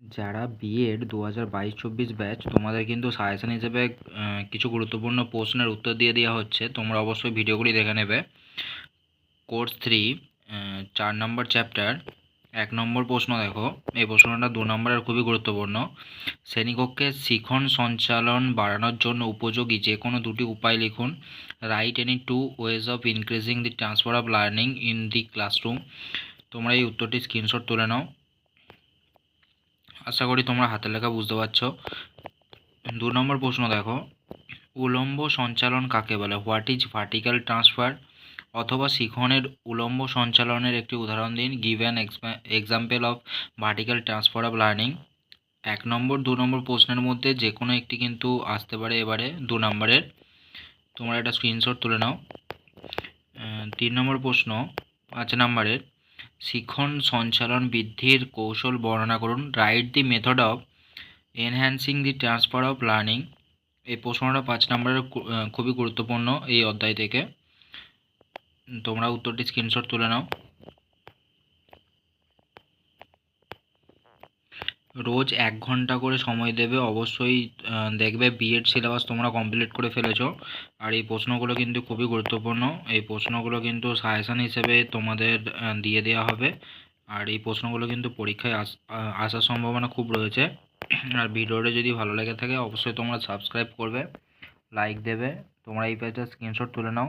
যারা B Ed 2022-24 batch তোমাদের কিন্তু সাজেশন হিসেবে কিছু গুরুত্বপূর্ণ প্রশ্নের উত্তর দিয়ে দেওয়া হচ্ছে। তোমরা অবশ্যই ভিডিওগুলি দেখে নেবে। কোর্স 3 4 নম্বর চ্যাপ্টার 1 নম্বর প্রশ্ন দেখো। এই প্রশ্নটা 2 নম্বরের খুবই গুরুত্বপূর্ণ। শ্রেণীকক্ষের শিখন সঞ্চালন বাড়ানোর জন্য উপযোগী যে কোনো দুটি উপায় লিখুন। Right any 2 ways of increasing the transfer of learning in the classroom. তোমরা এই উত্তরটি স্ক্রিনশট তুলে নাও। আশা করি তোমরা হাতের লেখা বুঝতে পারছো। 2 নম্বর প্রশ্ন দেখো, উলম্ব সঞ্চালন কাকে বলে? What is vertical transfer? অথবা শিখনের উলম্ব সঞ্চালনের একটি উদাহরণ দিন। Give an example of vertical transfer of learning. 1 নম্বর 2 নম্বর প্রশ্নের মধ্যে যে কোনো একটি কিন্তু আসতে পারে এবারে 2 নম্বরের। তোমরা একটা স্ক্রিনশট তুলে নাও। 3 নম্বর প্রশ্ন 5 নম্বরের, শিখন সঞ্চালন বৃদ্ধির কৌশল বর্ণনা করুন। Write the method of enhancing the transfer of learning. এই প্রশ্নটা 5 নম্বরের খুবই গুরুত্বপূর্ণ এই অধ্যায় থেকে। তোমরা উত্তরটি স্ক্রিনশট তুলে নাও। রোজ 1 ঘন্টা করে সময় দেবে। অবশ্যই দেখবে বিএড সিলেবাস তোমরা কমপ্লিট করে ফেলেছো। আর এই প্রশ্নগুলো কিন্তু খুবই গুরুত্বপূর্ণ। এই প্রশ্নগুলো কিন্তু সাজেশন হিসেবে তোমাদের দিয়ে দেওয়া হবে। আর এই প্রশ্নগুলো কিন্তু পরীক্ষায় আসার সম্ভাবনা খুব রয়েছে। আর ভিডিওটা যদি ভালো লেগে থাকে অবশ্যই তোমরা সাবস্ক্রাইব করবে, লাইক দেবে। তোমরা এই পেজটা স্ক্রিনশট তুলে নাও।